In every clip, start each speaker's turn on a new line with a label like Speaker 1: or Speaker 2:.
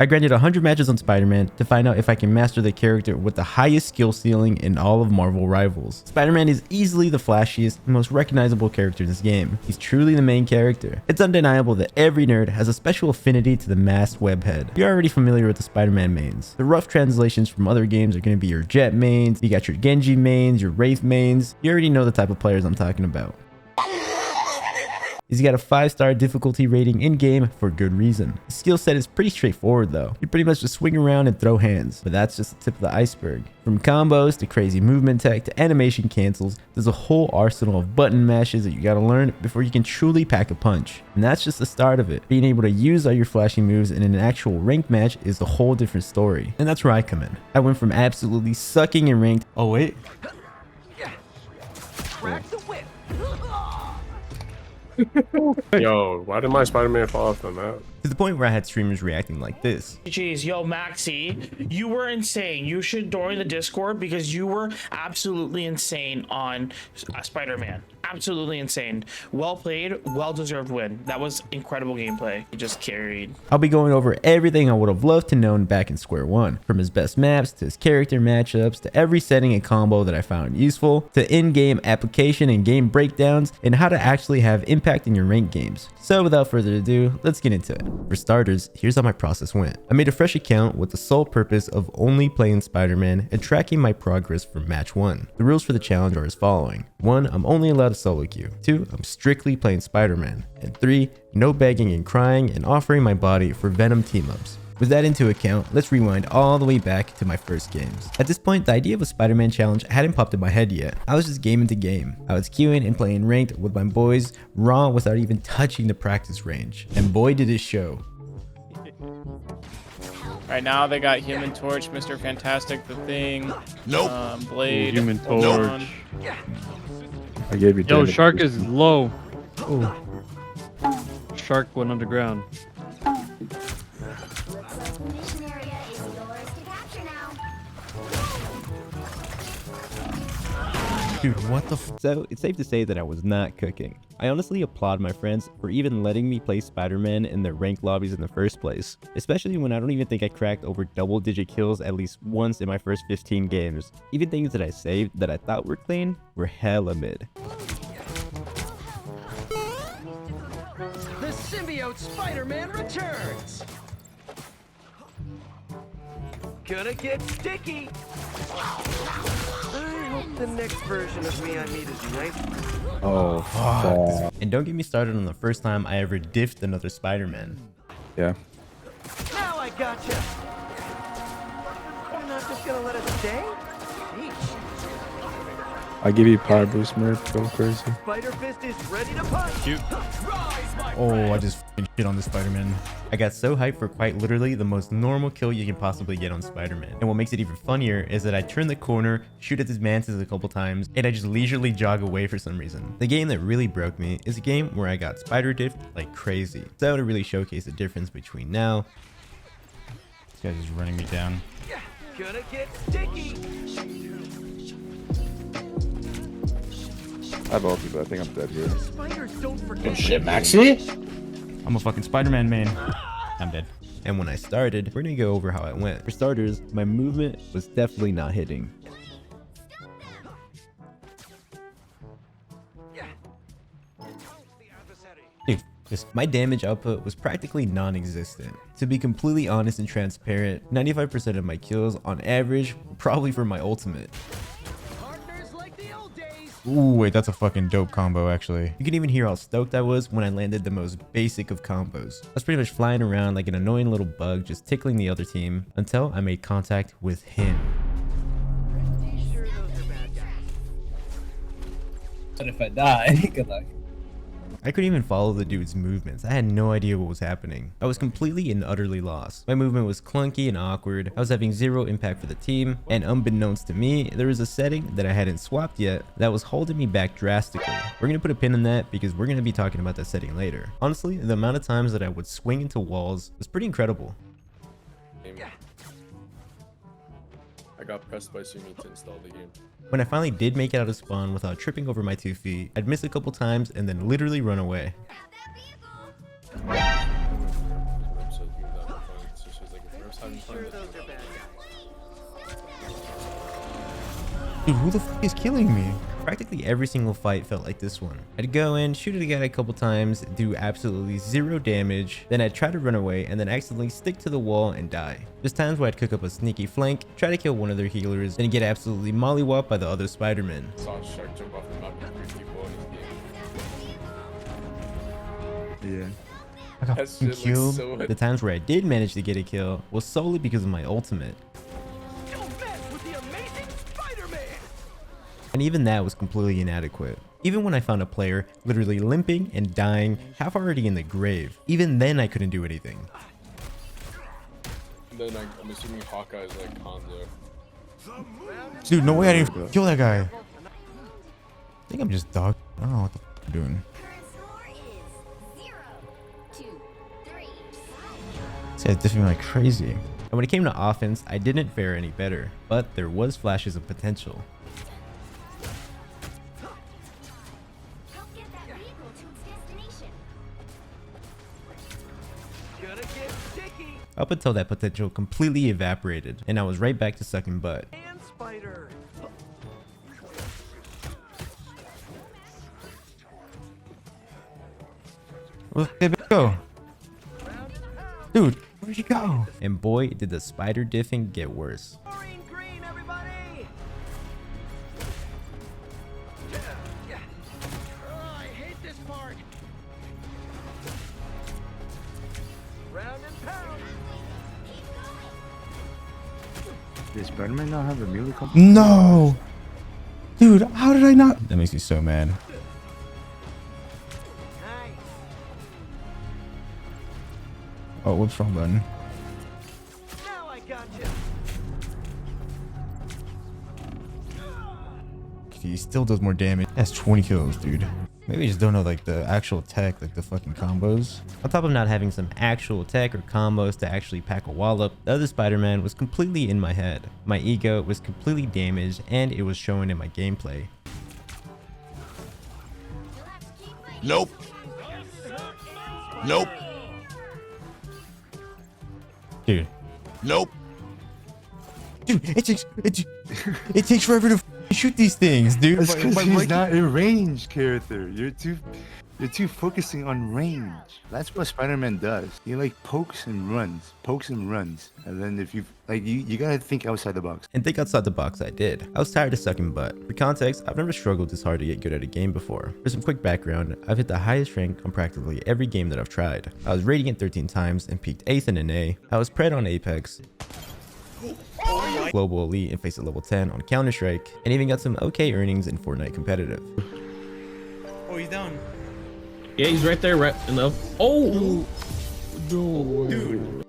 Speaker 1: I grinded 100 matches on Spider-Man to find out if I can master the character with the highest skill ceiling in all of Marvel Rivals. Spider-Man is easily the flashiest and most recognizable character in this game. He's truly the main character. It's undeniable that every nerd has a special affinity to the masked webhead. You're already familiar with the Spider-Man mains. The rough translations from other games are going to be your Jet mains, you got your Genji mains, your Wraith mains. You already know the type of players I'm talking about. He's got a 5-star difficulty rating in-game for good reason. His skill set is pretty straightforward though. You pretty much just swing around and throw hands, but that's just the tip of the iceberg. From combos to crazy movement tech to animation cancels, there's a whole arsenal of button mashes that you gotta learn before you can truly pack a punch. And that's just the start of it. Being able to use all your flashy moves in an actual ranked match is a whole different story. And that's where I come in. I went from absolutely sucking in ranked. Oh wait.
Speaker 2: Crack the whip.
Speaker 3: Yo, why did my Spider-Man fall off the map?
Speaker 1: To the point where I had streamers reacting like this.
Speaker 4: Jeez, yo, Maxi, you were insane. You should join the Discord because you were absolutely insane on Spider-Man. Absolutely insane. Well played, well-deserved win. That was incredible gameplay. You just carried.
Speaker 1: I'll be going over everything I would have loved to know back in Square One, from his best maps to his character matchups to every setting and combo that I found useful to in-game application and game breakdowns and how to actually have impact in your ranked games. So without further ado, let's get into it. For starters, here's how my process went. I made a fresh account with the sole purpose of only playing Spider-Man and tracking my progress from match 1. The rules for the challenge are as following. 1, I'm only allowed to solo queue. 2, I'm strictly playing Spider-Man. And 3, no begging and crying and offering my body for Venom team-ups. With that into account, let's rewind all the way back to my first games. At this point, the idea of a Spider-Man challenge hadn't popped in my head yet. I was just gaming to game. I was queuing and playing ranked with my boys raw without even touching the practice range. And boy did it show.
Speaker 5: Right now they got Human Torch, Mr. Fantastic, The Thing, Blade,
Speaker 6: Human Torch.
Speaker 3: Nope.
Speaker 6: I gave you.
Speaker 7: Yo, Shark is low.
Speaker 1: Oh.
Speaker 7: Shark went underground.
Speaker 8: Mission area is yours to capture now.
Speaker 1: Dude, what the f— So, it's safe to say that I was not cooking. I honestly applaud my friends for even letting me play Spider-Man in their ranked lobbies in the first place. Especially when I don't even think I cracked over double-digit kills at least once in my first 15 games. Even things that I saved that I thought were clean were hella mid.
Speaker 2: The symbiote Spider-Man returns. Gonna get sticky. I hope the next version of me I meet is nice.
Speaker 6: Oh, fuck.
Speaker 1: And don't get me started on the first time I ever diffed another Spider-Man.
Speaker 6: Yeah.
Speaker 2: Now I gotcha. You're not just gonna let us stay? Sheesh.
Speaker 6: I give you power boost, Murph. Go crazy.
Speaker 2: Spider Fist is ready to punch.
Speaker 1: Oh, I just f***ing shit on this Spider-Man. I got so hyped for quite literally the most normal kill you can possibly get on Spider-Man. And what makes it even funnier is that I turn the corner, shoot at his mantis a couple times, and I just leisurely jog away for some reason. The game that really broke me is a game where I got spider diffed like crazy. So to really showcase the difference between now.
Speaker 7: This guy's just running me down.
Speaker 2: Gonna get sticky.
Speaker 6: I have ulti, but I think I'm dead here.
Speaker 2: Spiders don't forget.
Speaker 3: Shit, Maxi?
Speaker 7: I'm a fucking Spider-Man main. I'm dead.
Speaker 1: And when I started, we're gonna go over how I went. For starters, my movement was definitely not hitting. Dude, my damage output was practically non-existent. To be completely honest and transparent, 95% of my kills on average were probably for my ultimate.
Speaker 2: Partners like the old days.
Speaker 7: Ooh, wait, that's a fucking dope combo, actually.
Speaker 1: You can even hear how stoked I was when I landed the most basic of combos. I was pretty much flying around like an annoying little bug, just tickling the other team until I made contact with him.
Speaker 2: Pretty sure those are bad guys.
Speaker 9: But if I die, good luck.
Speaker 1: I couldn't even follow the dude's movements. I had no idea what was happening. I was completely and utterly lost. My movement was clunky and awkward. I was having zero impact for the team, and unbeknownst to me, there was a setting that I hadn't swapped yet that was holding me back drastically. We're gonna put a pin in that because we're gonna be talking about that setting later. Honestly, the amount of times that I would swing into walls was pretty incredible.
Speaker 3: I got pressed by Sumi to install the game.
Speaker 1: When I finally did make it out of spawn without tripping over my 2 feet, I'd miss a couple times and then literally run away.
Speaker 3: I'm so doing that. So she's like, just having fun.
Speaker 2: Sure, those are bad guys.
Speaker 1: Dude, who the f is killing me? Practically every single fight felt like this one. I'd go in, shoot at a guy a couple times, do absolutely 0 damage, then I'd try to run away and then accidentally stick to the wall and die. There's times where I'd cook up a sneaky flank, try to kill one of their healers, then get absolutely mollywopped by the other Spider-Man.
Speaker 3: Saw a shark jump off the map and 3 people in his game.
Speaker 6: Yeah.
Speaker 1: I got
Speaker 3: That
Speaker 1: fucking
Speaker 3: shit looks
Speaker 1: killed.
Speaker 3: so-
Speaker 1: The times where I did manage to get a kill was solely because of my ultimate.
Speaker 2: Don't mess with the amazing Spider-Man!
Speaker 1: And even that was completely inadequate. Even when I found a player literally limping and dying, half already in the grave, even then I couldn't do anything.
Speaker 3: And then I'm assuming Hawkeye is like Hanzo.
Speaker 7: Dude, no way I didn't kill that guy. I think I'm just dog. I don't know what the f I'm doing.
Speaker 8: Current score is 0, 2, 3.
Speaker 1: This guy's diffing like crazy. And when it came to offense, I didn't fare any better, but there was flashes of potential.
Speaker 8: Help get that vehicle to its destination.
Speaker 2: Gonna get sticky!
Speaker 1: Up until that potential completely evaporated, and I was right back to sucking butt.
Speaker 2: And Spider!
Speaker 7: Where'd it go? Dude, where'd you go?
Speaker 1: And boy, did the spider diffing get worse.
Speaker 2: Orange green, everybody! I hate this part! Round and pound!
Speaker 6: Does Spider-Man not have a melee combo?
Speaker 7: No! Dude, how did I not? That makes me so mad.
Speaker 2: Nice!
Speaker 7: Oh, whoops, wrong button.
Speaker 2: Now I gotcha!
Speaker 7: He still does more damage. That's 20 kills, dude. Maybe I just don't know like the actual tech, like the fucking combos.
Speaker 1: On top of not having some actual tech or combos to actually pack a wallop, the other Spider-Man was completely in my head. My ego was completely damaged and it was showing in my gameplay.
Speaker 8: You'll have to keep fighting.
Speaker 9: Nope. Nope.
Speaker 1: Dude,
Speaker 9: Nope.
Speaker 7: Dude, it takes forever to shoot these things, dude.
Speaker 6: That's because
Speaker 7: My-
Speaker 6: he's
Speaker 7: my-
Speaker 6: not a range character. You're too focusing on range. That's what Spider-Man does. He like pokes and runs, and then if you like, you gotta think outside the box.
Speaker 1: and think outside the box I did. I was tired of sucking butt. For context, I've never struggled this hard to get good at a game before. For some quick background, I've hit the highest rank on practically every game that I've tried. I was Radiant 13 times and peaked 8th in an A. I was Pred on Apex, Global Elite and Face at level 10 on Counter-Strike, and even got some okay earnings in Fortnite competitive.
Speaker 4: Oh, he's down.
Speaker 5: Yeah, he's right there, right enough. Oh,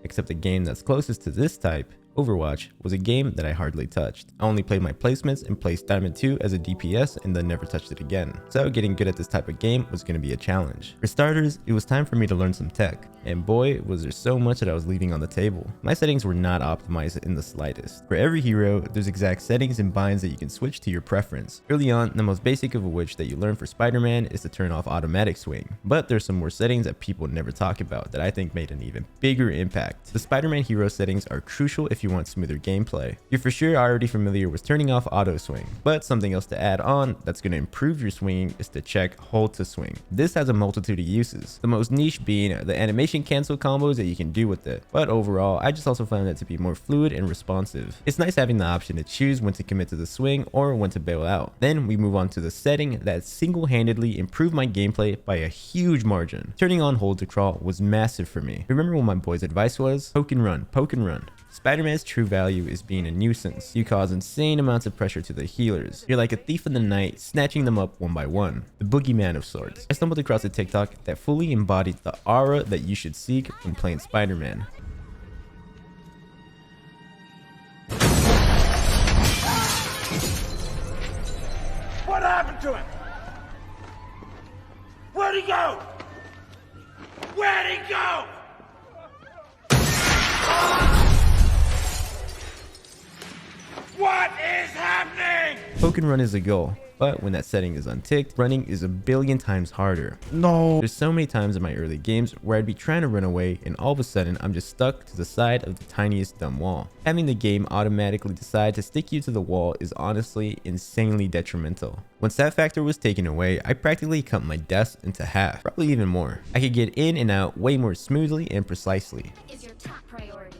Speaker 1: Except the game that's closest to this type, Overwatch, was a game that I hardly touched. I only played my placements and placed Diamond 2 as a DPS and then never touched it again. So getting good at this type of game was going to be a challenge. For starters, it was time for me to learn some tech. And boy, was there so much that I was leaving on the table. My settings were not optimized in the slightest. For every hero, there's exact settings and binds that you can switch to your preference. Early on, the most basic of which that you learn for Spider-Man is to turn off automatic swing. But there's some more settings that people never talk about that I think made an even bigger impact. The Spider-Man hero settings are crucial if you want smoother gameplay. You're for sure already familiar with turning off auto swing, but something else to add on that's going to improve your swinging is to check hold to swing. This has a multitude of uses, the most niche being the animation cancel combos that you can do with it, but overall I just also found it to be more fluid and responsive. It's nice having the option to choose when to commit to the swing or when to bail out. Then we move on to the setting that single-handedly improved my gameplay by a huge margin. Turning on hold to crawl was massive for me. Remember what my boy's advice was? Poke and run, poke and run. Spider-Man's true value is being a nuisance. You cause insane amounts of pressure to the healers. You're like a thief in the night, snatching them up one by one. The boogeyman of sorts. I stumbled across a TikTok that fully embodied the aura that you should seek when playing Spider-Man.
Speaker 2: What happened to him? Where'd he go? Where'd he go? What is happening?
Speaker 1: Poke and run is a goal, but when that setting is unticked, running is a billion times harder.
Speaker 7: No.
Speaker 1: There's so many times in my early games where I'd be trying to run away and all of a sudden I'm just stuck to the side of the tiniest dumb wall. Having the game automatically decide to stick you to the wall is honestly insanely detrimental. Once that factor was taken away, I practically cut my deaths into half, probably even more. I could get in and out way more smoothly and precisely.
Speaker 8: Is your top priority.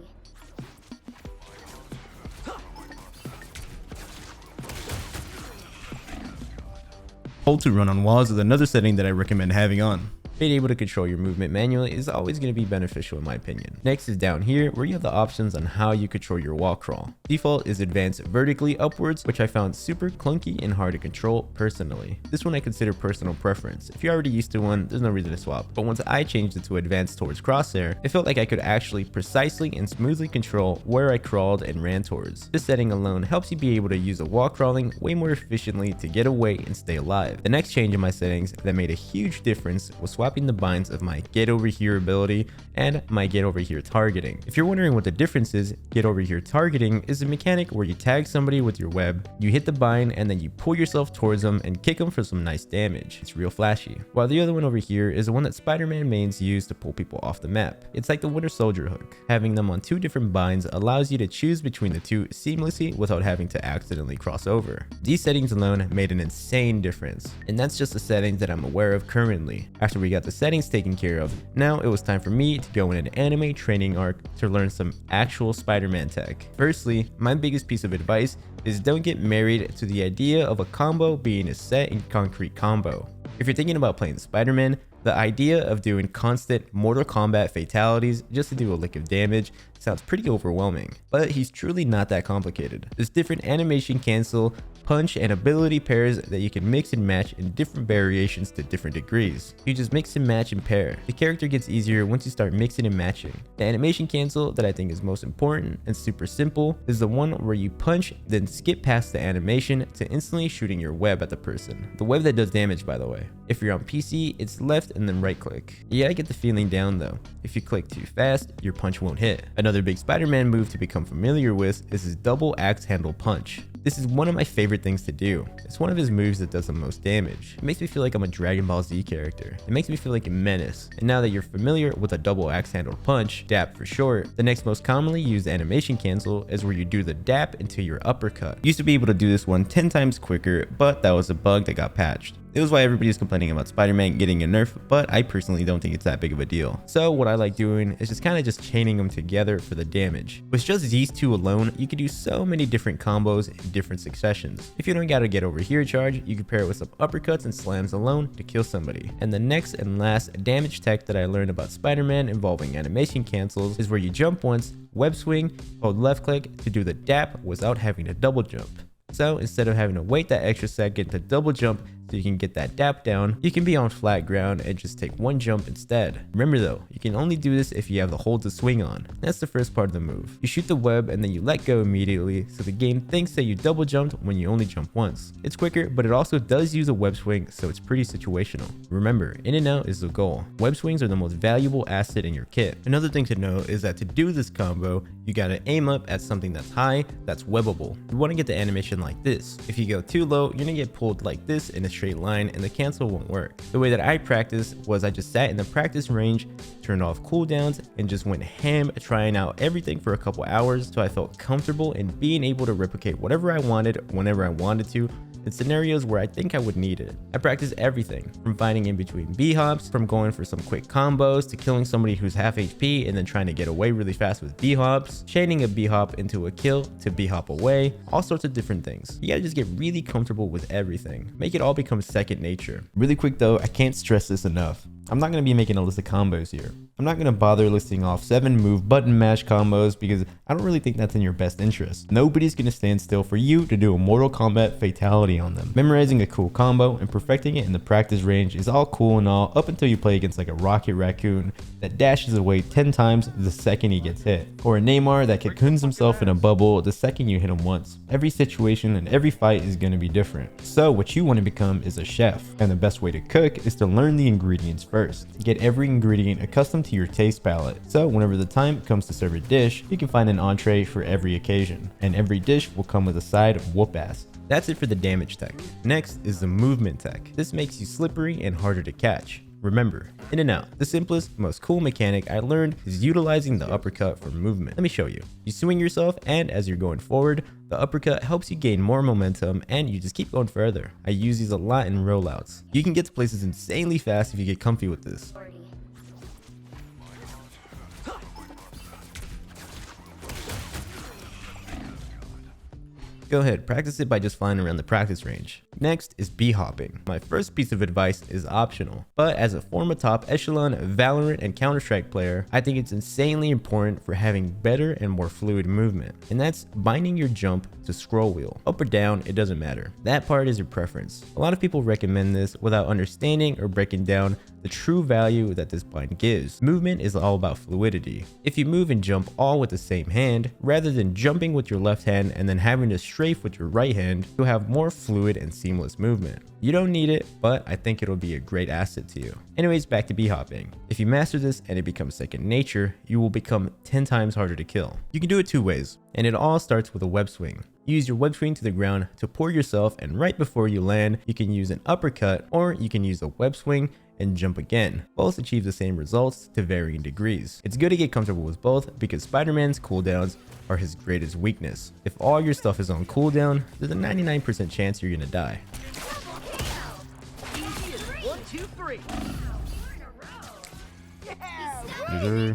Speaker 7: Hold to run on walls is another setting that I recommend having on.
Speaker 1: Being able to control your movement manually is always going to be beneficial in my opinion. Next is down here where you have the options on how you control your wall crawl. Default is advanced vertically upwards, which I found super clunky and hard to control personally. This one I consider personal preference. If you're already used to one, there's no reason to swap. But once I changed it to advanced towards crosshair, it felt like I could actually precisely and smoothly control where I crawled and ran towards. This setting alone helps you be able to use a wall crawling way more efficiently to get away and stay alive. The next change in my settings that made a huge difference was swapping the binds of my get over here ability and my get over here targeting. If you're wondering what the difference is, get over here targeting is a mechanic where you tag somebody with your web, you hit the bind and then you pull yourself towards them and kick them for some nice damage. It's real flashy. While the other one over here is the one that Spider-Man mains use to pull people off the map. It's like the Winter Soldier hook. Having them on two different binds allows you to choose between the two seamlessly without having to accidentally cross over. These settings alone made an insane difference, and that's just the settings that I'm aware of currently. After we got the settings taken care of, now it was time for me to go in an anime training arc to learn some actual Spider-Man tech. Firstly, my biggest piece of advice is don't get married to the idea of a combo being a set and concrete combo. If you're thinking about playing Spider-Man, the idea of doing constant Mortal Kombat fatalities just to do a lick of damage sounds pretty overwhelming, but he's truly not that complicated. There's different animation cancel, punch, and ability pairs that you can mix and match in different variations to different degrees. You just mix and match and pair. The character gets easier once you start mixing and matching. The animation cancel that I think is most important and super simple is the one where you punch, then skip past the animation to instantly shooting your web at the person. The web that does damage, by the way. If you're on PC, it's left and then right click. You gotta get the feeling down though. If you click too fast, your punch won't hit. Another big Spider-Man move to become familiar with is his double axe handle punch. This is one of my favorite things to do. It's one of his moves that does the most damage. It makes me feel like I'm a Dragon Ball Z character. It makes me feel like a menace. And now that you're familiar with a double axe handled punch, dap for short, the next most commonly used animation cancel is where you do the dap into your uppercut. You used to be able to do this one 10 times quicker, but that was a bug that got patched. It was why everybody's complaining about Spider-Man getting a nerf, but I personally don't think it's that big of a deal. So what I like doing is just kind of chaining them together for the damage. With just these two alone, you could do so many different combos in different successions. If you don't gotta get over here charge, you can pair it with some uppercuts and slams alone to kill somebody. And the next and last damage tech that I learned about Spider-Man involving animation cancels is where you jump once, web swing, hold left click to do the dap without having to double jump. So instead of having to wait that extra second to double jump so you can get that dap down, you can be on flat ground and just take one jump instead. Remember though, you can only do this if you have the hold to swing on. That's the first part of the move. You shoot the web and then you let go immediately so the game thinks that you double jumped when you only jump once. It's quicker, but it also does use a web swing, so it's pretty situational. Remember, in and out is the goal. Web swings are the most valuable asset in your kit. Another thing to know is that to do this combo, you gotta aim up at something that's high, that's webbable. You wanna get the animation like this. If you go too low, you're gonna get pulled like this in a straight line and the cancel won't work. The way that I practiced was I just sat in the practice range, turned off cooldowns, and just went ham trying out everything for a couple hours so I felt comfortable in being able to replicate whatever I wanted whenever I wanted to in scenarios where I think I would need it. I practiced everything from fighting in between B-hops, from going for some quick combos, to killing somebody who's half HP and then trying to get away really fast with B-hops, chaining a B-hop into a kill to B-hop away, all sorts of different things. You gotta just get really comfortable with everything. Make it all become second nature. Really quick though, I can't stress this enough. I'm not going to be making a list of combos here. I'm not going to bother listing off 7 move button mash combos because I don't really think that's in your best interest. Nobody's going to stand still for you to do a Mortal Kombat fatality on them. Memorizing a cool combo and perfecting it in the practice range is all cool and all up until you play against like a Rocket Raccoon that dashes away 10 times the second he gets hit, or a Neymar that cocoons himself in a bubble the second you hit him once. Every situation and every fight is going to be different. So what you want to become is a chef, and the best way to cook is to learn the ingredients first. Get every ingredient accustomed to your taste palette, so whenever the time comes to serve a dish, you can find an entree for every occasion, and every dish will come with a side of whoop ass. That's it for the damage tech. Next is the movement tech. This makes you slippery and harder to catch. Remember, in and out. The simplest, most cool mechanic I learned is utilizing the uppercut for movement. Let me show you. You swing yourself, and as you're going forward, the uppercut helps you gain more momentum and you just keep going further. I use these a lot in rollouts. You can get to places insanely fast if you get comfy with this. Go ahead, practice it by just flying around the practice range. Next is b-hopping. My first piece of advice is optional, but as a former top echelon Valorant and Counter-Strike player, I think it's insanely important for having better and more fluid movement. And that's binding your jump to scroll wheel. Up or down, it doesn't matter. That part is your preference. A lot of people recommend this without understanding or breaking down the true value that this bind gives. Movement is all about fluidity. If you move and jump all with the same hand, rather than jumping with your left hand and then having to strafe with your right hand, you'll have more fluid and seamless movement. You don't need it, but I think it'll be a great asset to you. Anyways, back to b-hopping. If you master this and it becomes second nature, you will become 10 times harder to kill. You can do it two ways, and it all starts with a web swing. Use your web swing to the ground to pour yourself, and right before you land, you can use an uppercut, or you can use a web swing and jump again. Both achieve the same results to varying degrees. It's good to get comfortable with both because Spider-Man's cooldowns are his greatest weakness. If all your stuff is on cooldown, there's a 99% chance you're gonna die.
Speaker 2: Easy as 1, 2, 3.
Speaker 7: Either.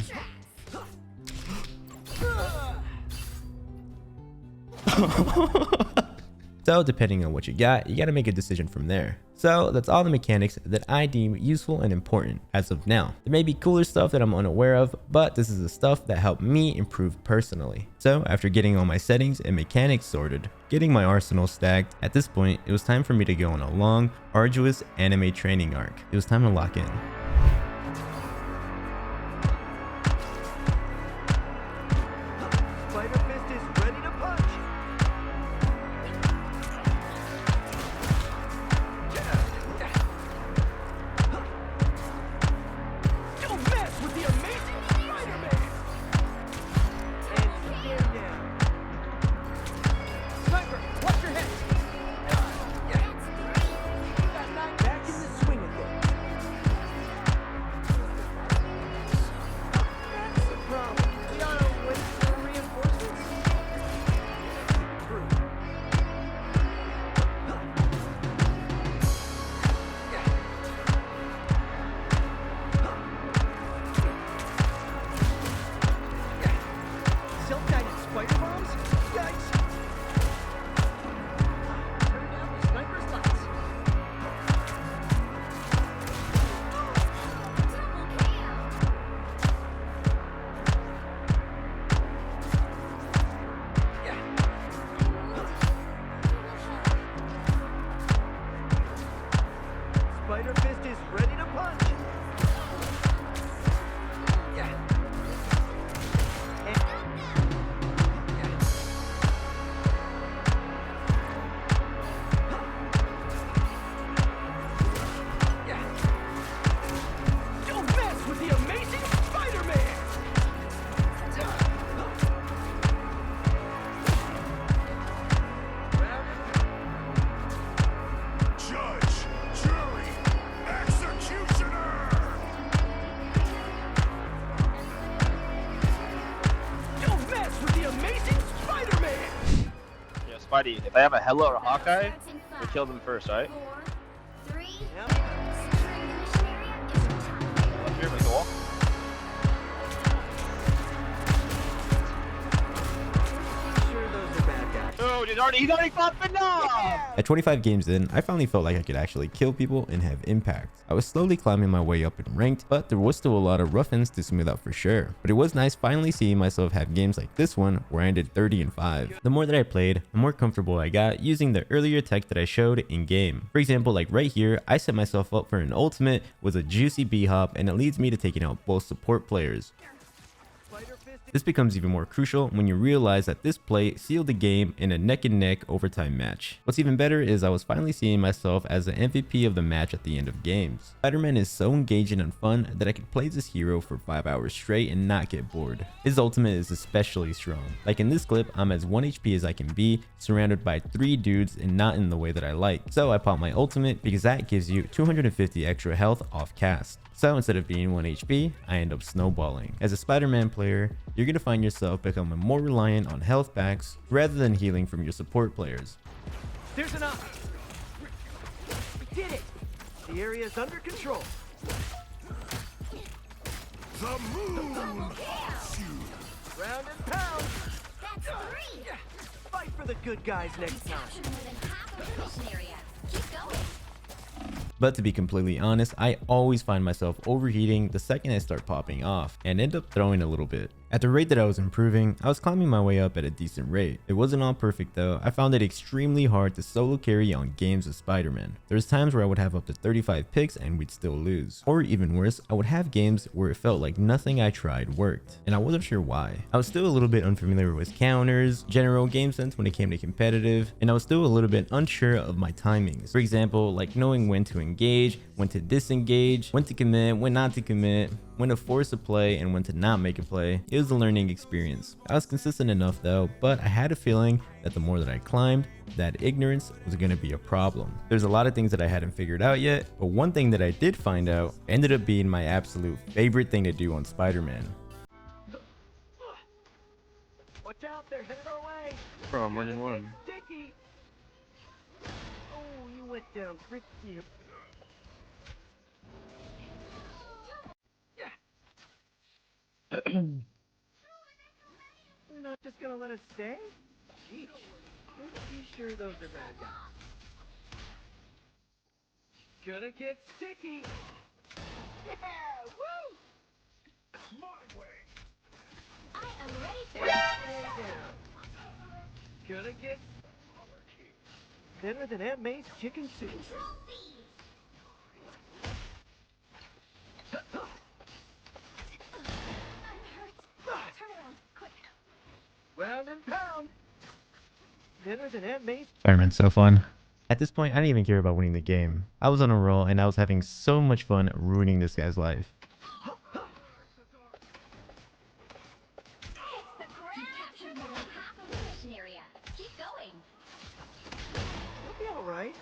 Speaker 1: So depending on what you gotta make a decision from there. So that's all the mechanics that I deem useful and important as of now. There may be cooler stuff that I'm unaware of, but this is the stuff that helped me improve personally. So after getting all my settings and mechanics sorted, getting my arsenal stacked, at this point it was time for me to go on a long, arduous anime training arc. It was time to lock in.
Speaker 2: Spider Fist is ready to punch. Don't mess with the amazing Spider-Man. And stand down. Sniper, watch your head. Back in the swing again. That's the problem. We ought to wait for reinforcements. True. Self-guided spider bombs? Yikes! Turn down the sniper's lights. Spider Fist is ready to punch. Don't mess with the amazing Spider-Man!
Speaker 9: Judge, jury, executioner!
Speaker 2: Don't mess with the amazing Spider-Man!
Speaker 10: Yeah, Spidey, if I have a Hella or a Hawkeye, we kill them first, right?
Speaker 8: 4, 3.
Speaker 2: Yep.
Speaker 8: Securing the mission area is your top.
Speaker 10: Left here, make the wall.
Speaker 2: Sure those are bad guys.
Speaker 10: Oh, he's already popping off!
Speaker 1: At 25 games in, I finally felt like I could actually kill people and have impact. I was slowly climbing my way up in ranked, but there was still a lot of rough ends to smooth out for sure. But it was nice finally seeing myself have games like this one where I ended 30-5. The more that I played, the more comfortable I got using the earlier tech that I showed in game. For example, like right here, I set myself up for an ultimate with a juicy b-hop, and it leads me to taking out both support players.
Speaker 2: Spider Fist
Speaker 1: This becomes even more crucial when you realize that this play sealed the game in a neck-and-neck overtime match. What's even better is I was finally seeing myself as the MVP of the match at the end of games. Spider-Man is so engaging and fun that I could play this hero for 5 hours straight and not get bored. His ultimate is especially strong. Like in this clip, I'm as 1 HP as I can be, surrounded by 3 dudes and not in the way that I like. So I pop my ultimate because that gives you 250 extra health off cast. So instead of being 1 HP, I end up snowballing. As a Spider-Man player, you're going to find yourself becoming more reliant on health packs rather than healing from your support players.
Speaker 2: There's enough. We did it. The area is under control.
Speaker 9: The moon haunts you.
Speaker 2: Round and pound.
Speaker 8: That's 3.
Speaker 2: Fight for the good guys next time.
Speaker 8: Captured more than half of the mission area. Keep going.
Speaker 1: But to be completely honest, I always find myself overheating the second I start popping off and end up throwing a little bit. At the rate that I was improving, I was climbing my way up at a decent rate. It wasn't all perfect though. I found it extremely hard to solo carry on games with Spider-Man. There's times where I would have up to 35 picks and we'd still lose. Or even worse, I would have games where it felt like nothing I tried worked, and I wasn't sure why. I was still a little bit unfamiliar with counters, general game sense when it came to competitive, and I was still a little bit unsure of my timings. For example, like knowing when to engage, when to disengage, when to commit, when not to commit, when to force a play, and when to not make a play. It was a learning experience. I was consistent enough though, but I had a feeling that the more that I climbed, that ignorance was going to be a problem. There's a lot of things that I hadn't figured out yet, but one thing that I did find out ended up being my absolute favorite thing to do on Spider-Man.
Speaker 2: Watch out, they're headed our way.
Speaker 10: Bro, I'm winning one.
Speaker 2: Sticky. Oh, you went down pretty. You're not just gonna let us stay? Jeez. You sure those are bad guys? Gonna get sticky. Yeah, woo!
Speaker 9: My way.
Speaker 8: I am ready to.
Speaker 2: Stay down. Gonna get better than Aunt May's chicken soup.
Speaker 8: Turn around, quick.
Speaker 2: Round and pound. Better than Aunt May's.
Speaker 1: Spider-Man's so fun. At this point, I didn't even care about winning the game. I was on a roll and I was having so much fun ruining this guy's life.
Speaker 8: Captured more than half of the mission area. Keep going.
Speaker 2: You'll be alright.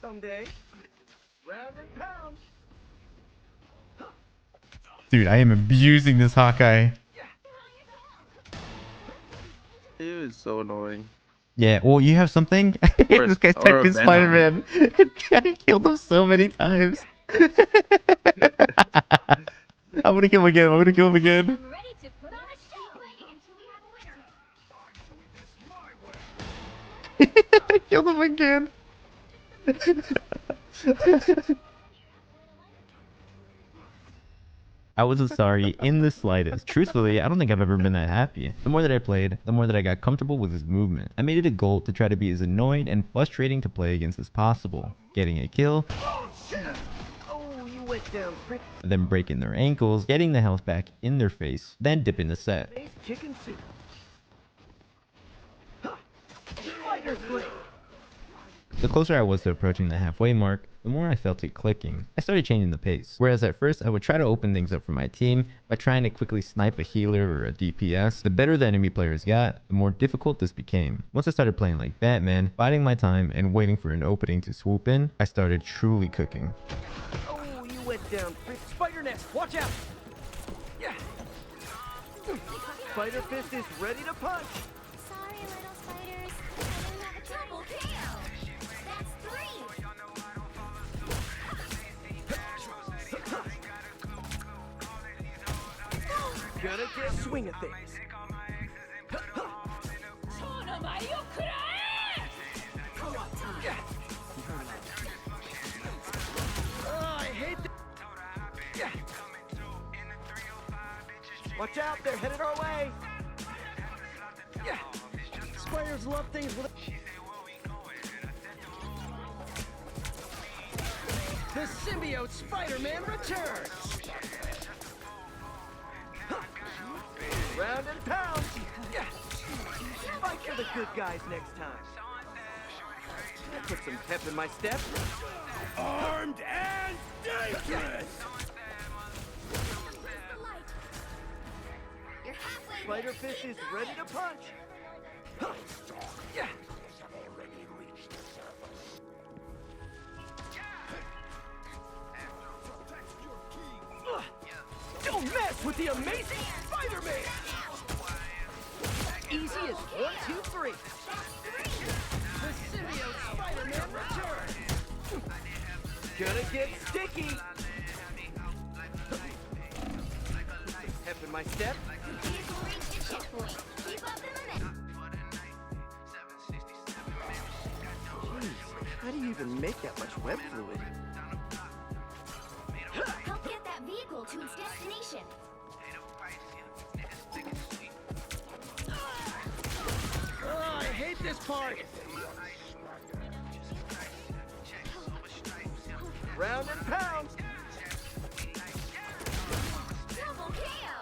Speaker 2: Someday. Round and pound.
Speaker 7: Dude, I am abusing this Hawkeye.
Speaker 10: It is so annoying.
Speaker 1: Yeah, well, you have something? This guy's
Speaker 10: or a
Speaker 1: typing
Speaker 10: Venom.
Speaker 1: Spider-Man. I killed him so many times. I'm gonna kill him again. I'm gonna kill him again.
Speaker 8: I'm ready to put on a show until we have a winner.
Speaker 1: I killed him again. I wasn't sorry in the slightest. Truthfully, I don't think I've ever been that happy. The more that I played, the more that I got comfortable with his movement. I made it a goal to try to be as annoying and frustrating to play against as possible. Getting a kill,
Speaker 2: Oh, you went down pretty.
Speaker 1: then breaking their ankles, getting the health back in their face, then dipping the set.
Speaker 2: May's chicken soup. Spider blade.
Speaker 1: The closer I was to approaching the halfway mark, the more I felt it clicking. I started changing the pace. Whereas at first, I would try to open things up for my team by trying to quickly snipe a healer or a DPS. The better the enemy players got, the more difficult this became. Once I started playing like Batman, biding my time and waiting for an opening to swoop in, I started truly cooking.
Speaker 2: Oh, you went down pretty. Spider nest, watch out. Yeah. Spider fist is ready to punch.
Speaker 8: Sorry, little spiders. I didn't have a double kill. That's 3.
Speaker 2: Gonna get swing of things. I hate that. Yeah. Watch out, they're headed our way. Yeah. Spiders love things with. The symbiote Spider-Man returns. Round and pound. Yeah. Fight for the good guys next time. That put some pep in my step.
Speaker 9: Armed and dangerous!
Speaker 8: You're halfway
Speaker 2: Spider Fist is ready to punch. Huh. Yeah. Ugh. Don't mess with the amazing Spider-Man! Easy as 1, 2, 3. The symbiote Spider-Man returns. Gonna get sticky. Pep in my step.
Speaker 8: Vehicle reached the checkpoint. Keep up the momentum.
Speaker 2: Jeez, how do you even make that much web fluid?
Speaker 8: Help get that vehicle to its destination.
Speaker 2: Oh, I hate this part. Round and pound.
Speaker 8: Double KO.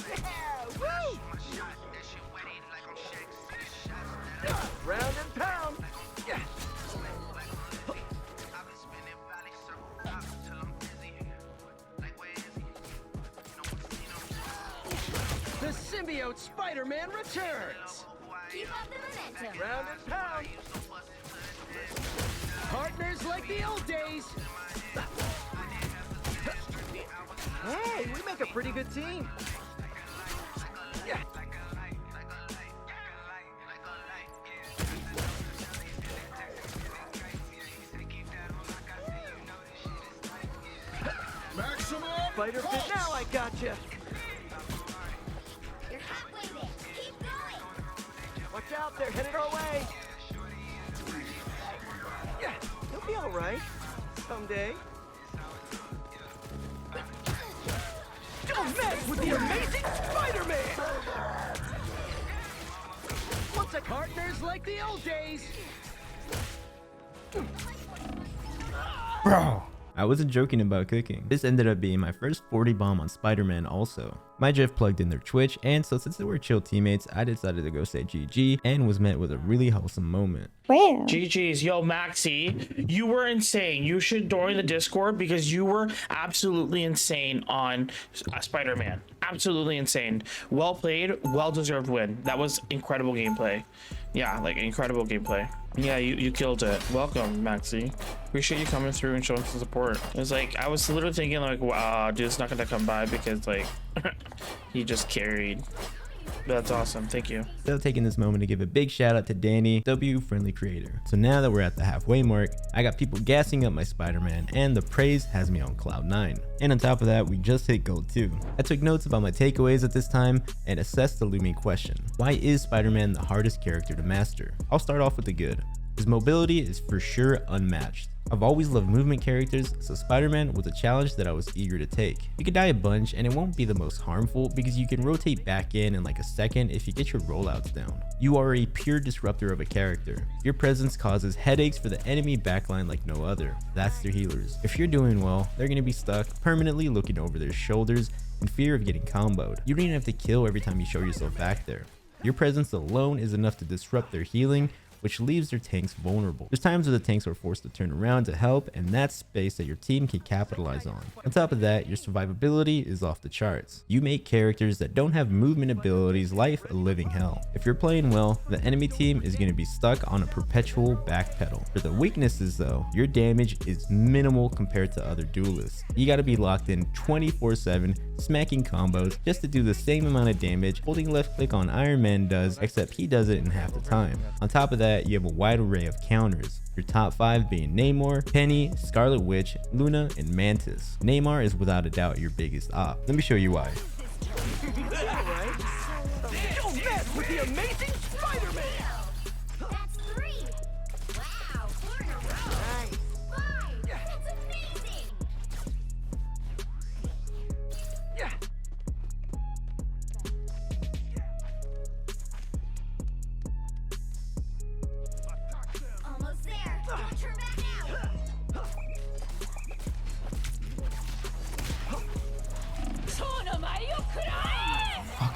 Speaker 2: Yeah, woo! Round and pound. Yeah. The symbiote Spider-Man returns.
Speaker 8: Keep up the momentum.
Speaker 2: Round and pound. Partners like the old days. Hey, we make a pretty good team. Yeah.
Speaker 9: Maximum!
Speaker 2: Spider Fit, now I gotcha.
Speaker 8: You're halfway there. Keep going.
Speaker 2: Watch out, they're headed our way. Yeah, you'll be all right someday. Don't mess with the amazing Spider-Man! Once a partners like the old days.
Speaker 7: Bro.
Speaker 1: I wasn't joking about cooking. This ended up being my first 40 bomb on Spider-Man also. My Jeff plugged in their Twitch, and so since they were chill teammates, I decided to go say GG and was met with a really wholesome moment.
Speaker 4: GG's. Yo, Maxi, you were insane. You should join the Discord because you were absolutely insane on Spider-Man. Absolutely insane. Well played, well-deserved win. That was incredible gameplay. Yeah, like incredible gameplay. Yeah, you killed it. Welcome, Maxi. Appreciate you coming through and showing some support. It was like, I was literally thinking like, wow, dude, it's not gonna come by because like, he just carried. That's awesome. Thank you.
Speaker 1: Still taking this moment to give a big shout out to Danny W, friendly creator. So now that we're at the halfway mark, I got people gassing up my Spider-Man and the praise has me on cloud 9. And on top of that, we just hit gold 2. I took notes about my takeaways at this time and assessed the looming question. Why is Spider-Man the hardest character to master? I'll start off with the good. His mobility is for sure unmatched. I've always loved movement characters, so Spider-Man was a challenge that I was eager to take. You can die a bunch and it won't be the most harmful because you can rotate back in like a second if you get your rollouts down. You are a pure disruptor of a character. Your presence causes headaches for the enemy backline like no other. That's their healers. If you're doing well, they're going to be stuck permanently looking over their shoulders in fear of getting comboed. You don't even have to kill every time you show yourself back there. Your presence alone is enough to disrupt their healing, which leaves their tanks vulnerable. There's times where the tanks are forced to turn around to help, and that's space that your team can capitalize on. On top of that, your survivability is off the charts. You make characters that don't have movement abilities life a living hell. If you're playing well, the enemy team is going to be stuck on a perpetual backpedal. For the weaknesses though, your damage is minimal compared to other duelists. You gotta be locked in 24/7, smacking combos just to do the same amount of damage holding left click on Iron Man does, except he does it in half the time. On top of that, you have a wide array of counters. Your top 5 being Namor, Penny, Scarlet Witch, Luna, and Mantis. Namor is without a doubt your biggest op. Let me show you why.
Speaker 2: Don't mess with the amazing Spider-Man!
Speaker 8: That's 3. Wow, 4 in a row.
Speaker 2: Nice.
Speaker 8: 5. That's amazing.
Speaker 2: Yeah.
Speaker 8: Almost there. Don't turn back now.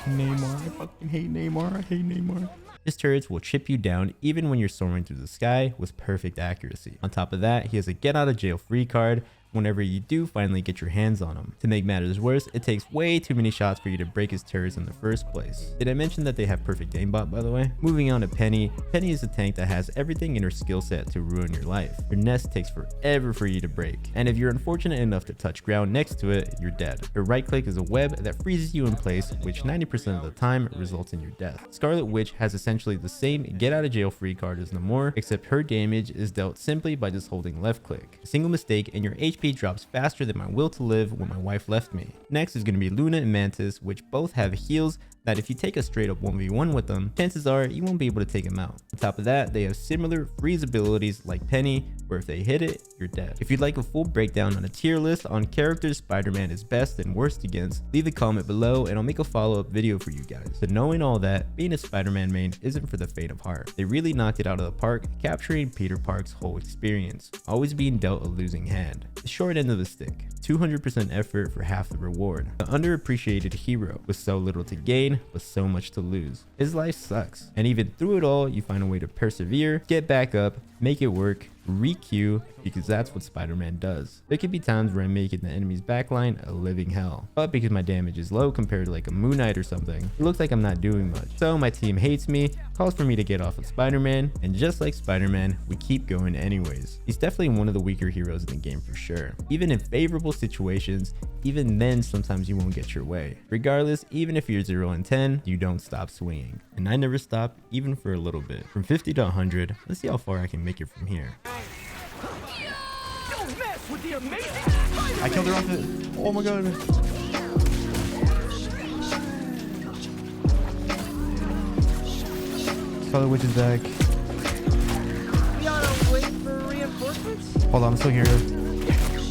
Speaker 7: fucking Neymar. I fucking hate Neymar. I hate Neymar.
Speaker 1: His turrets will chip you down even when you're soaring through the sky with perfect accuracy. On top of that, he has a get out of jail free card whenever you do finally get your hands on him. To make matters worse, it takes way too many shots for you to break his turrets in the first place. Did I mention that they have perfect aimbot, by the way? Moving on to Penny. Penny is a tank that has everything in her skill set to ruin your life. Her nest takes forever for you to break, and if you're unfortunate enough to touch ground next to it, you're dead. Her right click is a web that freezes you in place, which 90% of the time results in your death. Scarlet Witch has essentially the same get out of jail free card as Namor, except her damage is dealt simply by just holding left click. A single mistake and your HP drops faster than my will to live when my wife left me. Next is going to be Luna and Mantis, which both have heals that if you take a straight up 1v1 with them, chances are you won't be able to take them out. On top of that, they have similar freeze abilities like Penny, where if they hit it, you're dead. If you'd like a full breakdown on a tier list on characters Spider-Man is best and worst against, leave a comment below and I'll make a follow-up video for you guys. So knowing all that, being a Spider-Man main isn't for the faint of heart. They really knocked it out of the park, capturing Peter Park's whole experience, always being dealt a losing hand. The short end of the stick, 200% effort for half the reward. The underappreciated hero with so little to gain, but so much to lose. His life sucks, and even through it all, you find a way to persevere, get back up, make it work, re-queue, because that's what Spider-Man does. There could be times where I'm making the enemy's backline a living hell, but because my damage is low compared to like a Moon Knight or something, it looks like I'm not doing much. So my team hates me, calls for me to get off of Spider-Man, and just like Spider-Man, we keep going anyways. He's definitely one of the weaker heroes in the game for sure. Even in favorable situations, even then sometimes you won't get your way. Regardless, even if you're 0 and 10, you don't stop swinging. And I never stop, even for a little bit. From 50 to 100, let's see how far I can make it from here.
Speaker 2: Don't mess with the amazing
Speaker 7: I killed her off it. Oh my god. Scarlet Witch is back.
Speaker 2: We ought to wait for reinforcements.
Speaker 7: Hold on, I'm still here.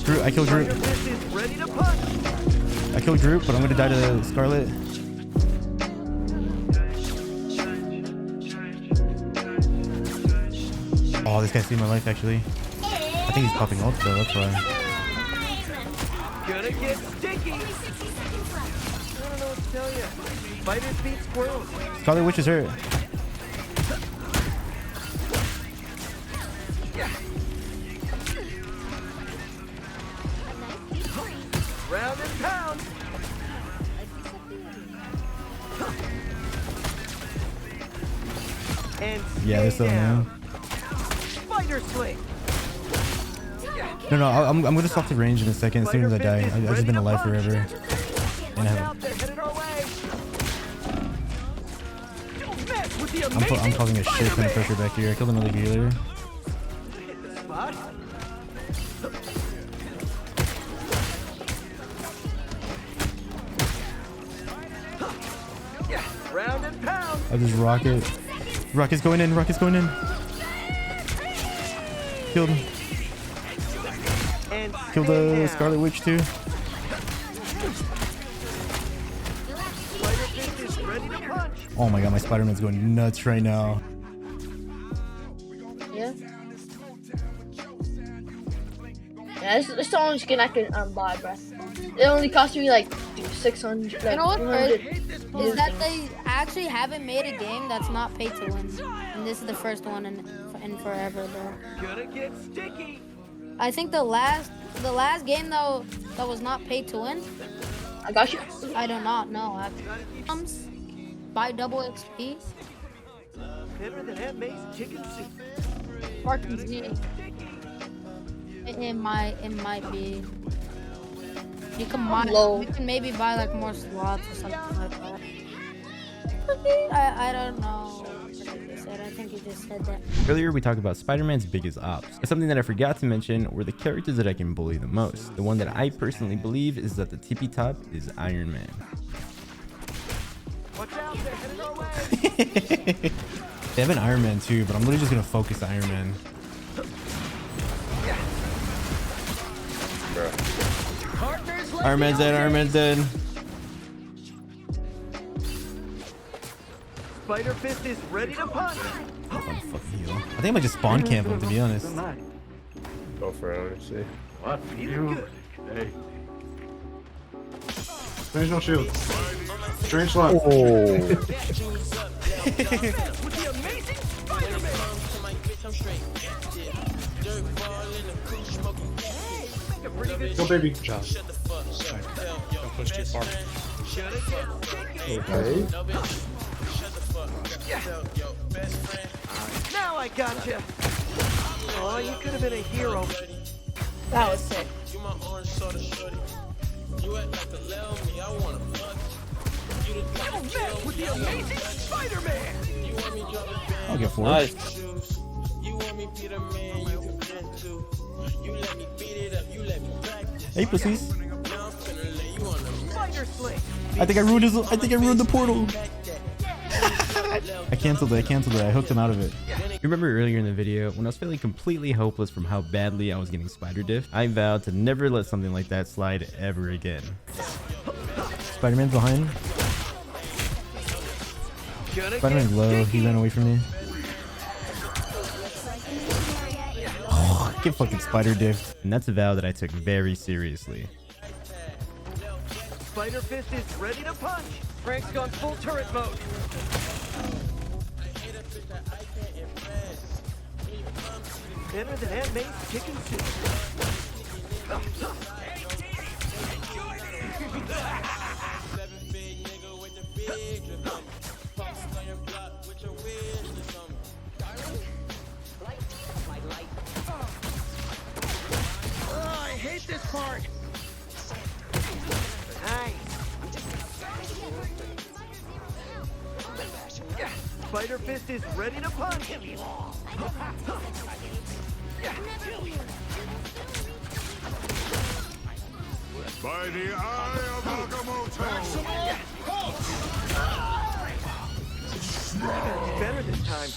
Speaker 7: Groot, I killed Groot.
Speaker 2: This is ready to punch.
Speaker 7: I killed Groot, but I'm gonna die to Scarlet. Oh, this guy saved my life actually. I think he's popping ult though, that's why.
Speaker 2: Gonna get sticky. I don't know what to tell you. Spiders beat squirrels.
Speaker 7: Scarlet Witch is hurt.
Speaker 2: Round and pound. And
Speaker 7: Yeah, they're still
Speaker 2: down.
Speaker 7: in.
Speaker 2: Spider sling.
Speaker 7: No, I'm gonna stop the range in a second as soon as I die. I've just been alive forever. And I have,
Speaker 2: They're headed our way. Don't mess with the
Speaker 7: I'm
Speaker 2: amazing
Speaker 7: causing a shit ton of pressure back here. I killed another healer.
Speaker 2: Hit the spot. Round and pound.
Speaker 7: I just rocket. Rocket's going in. Rocket's going in. Killed him.
Speaker 2: And
Speaker 7: Killed
Speaker 2: stay
Speaker 7: the
Speaker 2: down.
Speaker 7: Scarlet Witch too.
Speaker 2: Spider Fist is ready to punch.
Speaker 7: Oh my god, my Spider-Man's going nuts right now.
Speaker 11: Yeah. Yeah, this is the only skin I can buy, bro. It only cost me like 600. Like,
Speaker 12: You know what's
Speaker 11: 200.
Speaker 12: crazy? Is that they actually haven't made a game that's not pay to win. And this is the first one in forever, bro.
Speaker 2: Gonna get sticky.
Speaker 12: I think the last game though that was not pay to win.
Speaker 11: I got you.
Speaker 12: I do not know. Comes buy double XP.
Speaker 2: Better than Aunt May's chicken soup.
Speaker 12: Sparking Z. It might be. You can buy.
Speaker 11: Low.
Speaker 12: You can maybe buy like more slots or something like that. I don't know. I think he just said that.
Speaker 1: Earlier we talked about Spider-Man's biggest ops, but something that I forgot to mention were the characters that I can bully the most. The one that I personally believe is that the tippy top is Iron Man.
Speaker 2: Watch out, they're headed our way.
Speaker 7: They have an Iron Man too, but I'm literally just gonna focus Iron Man. Iron Man's dead. Iron Man's dead.
Speaker 2: Spider Fist is ready to punch.
Speaker 7: I'm fucking heal. I think I might just spawn camp him to be honest.
Speaker 3: Go for it, let's see.
Speaker 2: What? Feeling good.
Speaker 6: Hey. There's no shield.
Speaker 13: Strange luck. Go, baby. Good job.
Speaker 5: Don't push too far.
Speaker 13: Okay.
Speaker 2: Now I gotcha. Oh, you could have been a hero.
Speaker 11: That was sick.
Speaker 2: With the amazing Spider-Man.
Speaker 7: I'll get 4.
Speaker 10: Nice.
Speaker 7: Hey, pussies.
Speaker 2: Spider Sling.
Speaker 7: I think I ruined his. I think I ruined the portal. I canceled it. I hooked him out of it.
Speaker 1: You remember earlier in the video when I was feeling completely hopeless from how badly I was getting spider diff? I vowed to never let something like that slide ever again.
Speaker 7: Spider-Man's behind. Spider-Man's low. He ran away from me. Oh, get fucking spider diff.
Speaker 1: And that's a vow that I took very seriously.
Speaker 2: Spider Fist is ready to punch. Frank's gone full turret mode. Better than Aunt May's chicken soup. Oh, I hate this part. Nice. Spider Fist is ready to punch.
Speaker 9: By the eye of Agamotto.
Speaker 2: Better this time.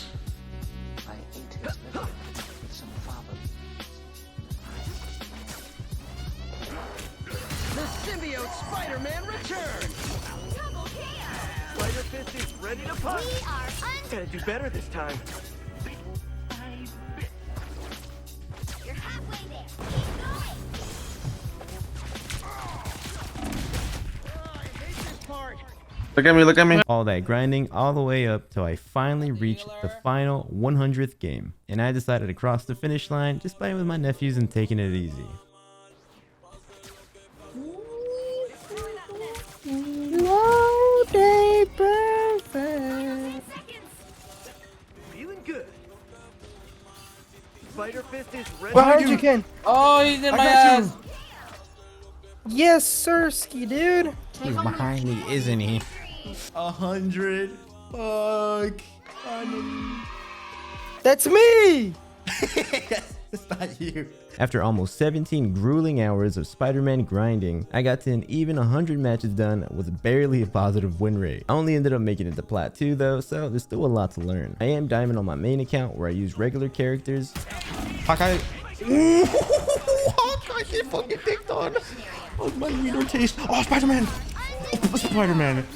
Speaker 2: The symbiote Spider-Man returns. Spider Fist is ready to punch. Gotta do better this time.
Speaker 8: You're halfway there.
Speaker 10: Look at me, look at me.
Speaker 1: All that grinding all the way up till I finally reached the final 100th game. And I decided to cross the finish line just playing with my nephews and taking it easy.
Speaker 2: Feeling good. Spider Fist is ready.
Speaker 14: Behind you, Ken.
Speaker 10: Oh, he's in
Speaker 14: I
Speaker 10: my
Speaker 14: got
Speaker 10: ass.
Speaker 14: you. Yes, sir, ski dude.
Speaker 1: He's behind me, isn't he?
Speaker 7: 100. Fuck.
Speaker 14: That's me.
Speaker 7: It's not you.
Speaker 1: After almost 17 grueling hours of Spider-Man grinding, I got to an even 100 matches done with barely a positive win rate. I only ended up making it to Plat 2 though, so there's still a lot to learn. I am Diamond on my main account where I use regular characters.
Speaker 7: Hawkeye. Hawkeye get fucking picked on. Oh, my wiener taste. Oh, Spider-Man. Oh, Spider-Man.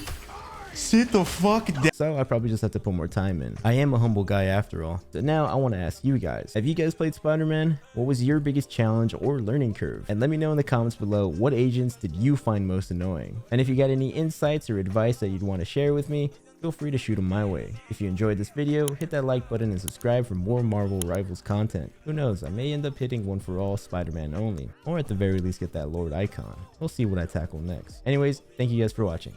Speaker 7: Sit the fuck down.
Speaker 1: So I probably just have to put more time in. I am a humble guy after all. So now I want to ask you guys, have you guys played Spider-Man? What was your biggest challenge or learning curve? And let me know in the comments below, what agents did you find most annoying? And if you got any insights or advice that you'd want to share with me, feel free to shoot them my way. If you enjoyed this video, hit that like button and subscribe for more Marvel Rivals content. Who knows, I may end up hitting One for All Spider-Man only, or at the very least get that Lord icon. We'll see what I tackle next. Anyways, thank you guys for watching.